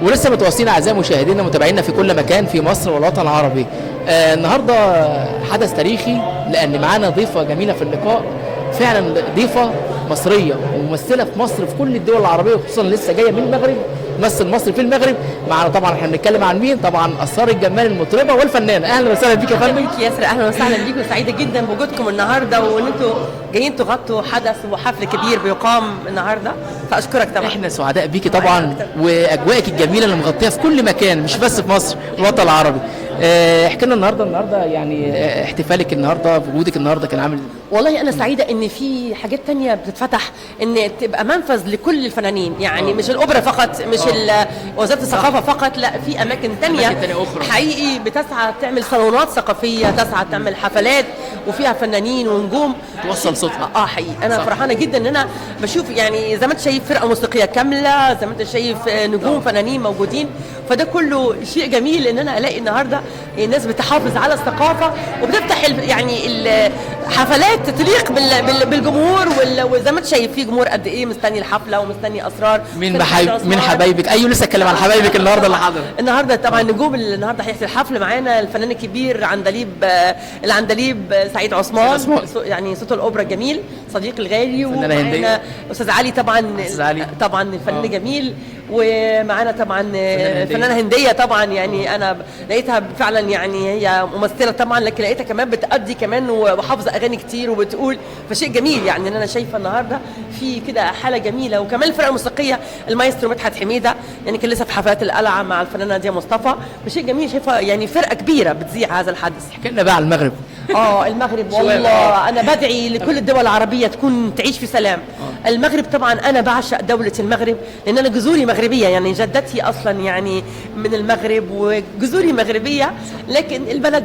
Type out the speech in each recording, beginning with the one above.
ولسه متواصلين اعزائي مشاهدينا متابعينا في كل مكان في مصر والوطن العربي. النهارده حدث تاريخي لان معانا ضيفه جميله في اللقاء، فعلا ضيفه مصريه وممثله في مصر في كل الدول العربيه، وخصوصا لسه جايه من المغرب، ممثل مصري في المغرب. معانا طبعا احنا بنتكلم عن مين؟ طبعا اسرار الجمال المطربه والفنانه. اهلا وسهلا بيك يا فندم. اهلا بيك ياسر، اهلا وسهلا بيك، وسعيده جدا بوجودكم النهارده وان انتوا جايين تغطوا حدث وحفل كبير بيقام النهارده، فاشكرك طبعا. احنا سعداء بيكي طبعا، واجواءك الجميله اللي مغطيه في كل مكان مش بس في مصر والوطن العربي. احكي لنا النهارده يعني احتفالك النهارده، وجودك النهارده كان عامل. والله انا سعيده ان في حاجات تانية بتتفتح، ان تبقى منفذ لكل الفنانين، يعني مش الاوبرا فقط، مش وزاره الثقافه فقط، لا في اماكن تانية أخرى حقيقي بتسعى تعمل صالونات ثقافيه، تسعى تعمل حفلات وفيها فنانين ونجوم توصل صوتها. حقيقي انا فرحانه جدا ان انا بشوف، يعني زي ما انت شايف فرقه موسيقيه كامله، زي ما انت شايف نجوم فنانين موجودين، فده كله شيء جميل ان انا الاقي النهارده الناس بتحافظ على الثقافه وبتفتح يعني الحفلات تليق بالجمهور، وزي ما انت شايف في جمهور قد ايه مستني الحفله ومستني اسرار من حبايبك. ايوه لسه اتكلم عن حبايبك النهارده اللي حضر النهارده. طبعا نجوم النهارده هيحصل الحفل معانا الفنان الكبير العندليب سعيد عثمان، يعني صوت الاوبرا الجميل، صديقي الغالي، ومعانا استاذ علي طبعا الفنان الجميل، ومعانا طبعا الفنانه هنديه طبعا، يعني انا لقيتها فعلا يعني هي ممثله طبعا، لكن لقيتها كمان بتأدي كمان وحافظه اغاني كتير وبتقول، فشيء جميل يعني ان انا شايفه النهارده في كده حاله جميله. وكمان الفرقه الموسيقيه المايسترو مدحت حميده، يعني كان لسه في حفلات القلعه مع الفنانه ناديه مصطفى، فشيء جميل شايفه يعني فرقه كبيره بتذيع هذا الحدث. احكي لنا بقى على المغرب. المغرب والله انا بدعي لكل الدول العربيه تكون تعيش في سلام. المغرب طبعا انا بعشق دوله المغرب، لان انا جذوري مغربيه، يعني جدتي اصلا يعني من المغرب وجذوري مغربيه، لكن البلد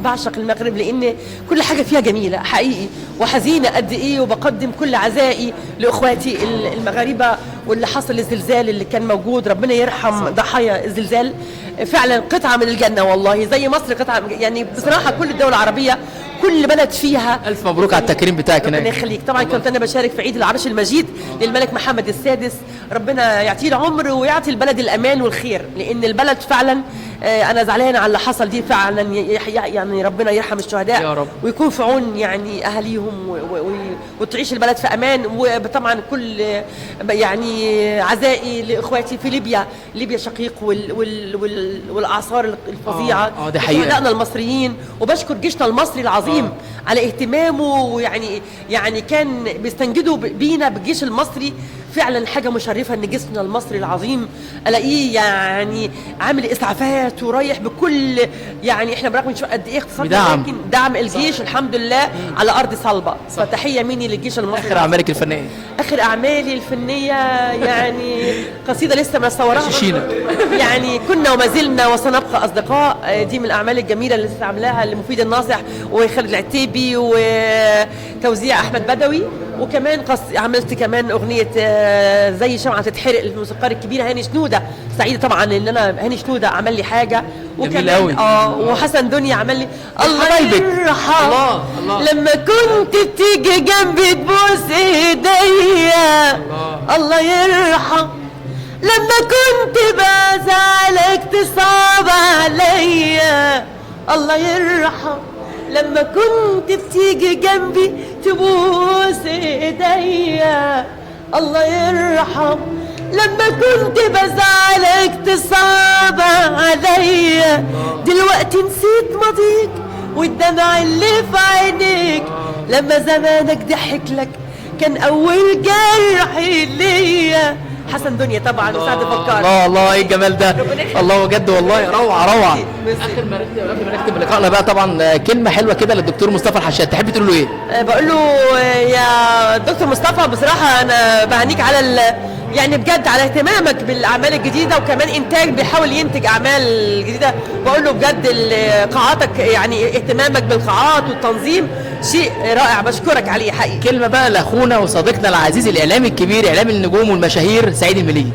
بعشق المغرب لان كل حاجه فيها جميله حقيقي، وحزينه قد ايه، وبقدم كل عزائي لاخواتي المغاربه، واللي حصل الزلزال اللي كان موجود، ربنا يرحم ضحايا الزلزال، فعلا قطعه من الجنه والله، زي مصر قطعه يعني بصراحه. كل الدول العربيه كل بلد فيها. الف مبروك على التكريم بتاعك هناك. ربنا يخليك. طبعا كنت انا بشارك في عيد العرش المجيد للملك محمد السادس، ربنا يعطيه العمر ويعطي البلد الامان والخير، لان البلد فعلا انا زعلانه على اللي حصل دي فعلا، يعني ربنا يرحم الشهداء يا رب، ويكون في عون يعني اهاليهم، وتعيش البلد في امان. وطبعا كل يعني عزائي لاخواتي في ليبيا شقيق، والاعصار الفظيعه، دي حقيقه، شهدائنا المصريين، وبشكر جيشنا المصري العظيم على اهتمامه، ويعني كان بيستنجدوا بينا بالجيش المصري، فعلا حاجه مشرفه ان جيشنا المصري العظيم الاقيه يعني عامل اسعافات ورايح بكل، يعني احنا برغم نشوف قد ايه اقتصادنا، لكن دعم الجيش الحمد لله على ارض صلبه. فتحيه مني للجيش المصري. اخر اعمالك الفنيه؟ اخر اعمالي الفنيه يعني قصيده لسه مصورها، يعني كنا وما زلنا وسنبقى اصدقاء، دي من الاعمال الجميله اللي لسه عاملاها لمفيد الناصح وخالد العتيبي وتوزيع احمد بدوي. وكمان عملت كمان اغنيه زي شمعة تتحرق للموسيقار الكبير هاني شنوده، سعيده طبعا ان انا هاني شنوده عمل لي حاجه، وكمان وحسن دنيا عمل لي الله يرحم لما كنت بتيجي جنبي تبوس ايديا، الله يرحم لما كنت بزعلك تصعب عليا، الله يرحم لما كنت بتيجي جنبي تبوس ايديا، الله يرحم لما كنت بزعلك تصعب عليا، دلوقتي نسيت ماضيك والدمع اللي في عينيك، لما زمانك ضحك لك كان اول جرح ليا. حسن دنيا طبعا وسعد فكار. الله ايه الجمال ده، الله بجد والله روعه. اخر ما نختم لقائنا بقى طبعا كلمه حلوه كده للدكتور مصطفى الحشاد، تحب تقول له ايه؟ بقول له يا دكتور مصطفى بصراحه انا بهنيك على يعني بجد على اهتمامك بالاعمال الجديده، وكمان انتاج بيحاول ينتج اعمال جديده. بقول له بجد قاعاتك يعني اهتمامك بالقاعات والتنظيم شيء رائع، بشكرك عليه حقيقي. كلمه بقى لاخونا وصديقنا العزيز الاعلامي الكبير، اعلام النجوم والمشاهير، سعيد المليجي.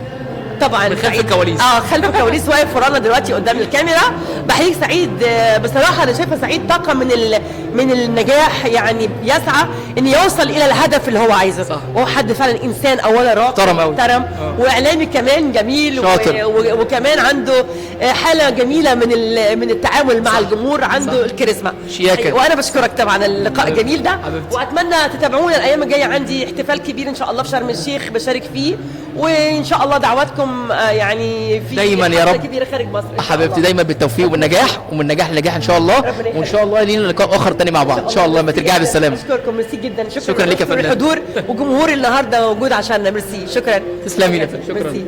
طبعا خلف الكواليس. خلف الكواليس واقف ورانا دلوقتي قدام الكاميرا. بحييك سعيد، بصراحه انا شايفه سعيد طاقه من النجاح، يعني يسعى ان يوصل الى الهدف اللي هو عايزه. صح. وهو حد فعلا انسان اولا راقي محترم، واعلامي كمان جميل، وكمان عنده حاله جميله من التعامل مع الجمهور، عنده الكاريزما شياكه. وانا بشكرك طبعا اللقاء الجميل ده، واتمنى تتابعونا الايام الجايه. عندي احتفال كبير ان شاء الله في شرم الشيخ بشارك فيه، وان شاء الله دعواتكم يعني في دايما يا رب كبيره خارج مصر حبيبتي، دايما بالتوفيق والنجاح، ومن نجاح لنجاح ان شاء الله، وان شاء الله لينا لقاء اخر تاني مع بعض ان شاء الله لما ترجعي بالسلامه. بشكركم ميرسي جدا، شكرا لك يا فندم. الحضور وجمهور النهارده موجود عشاننا، ميرسي، شكرا. تسلمي يا فندم، شكرا. ميرسي.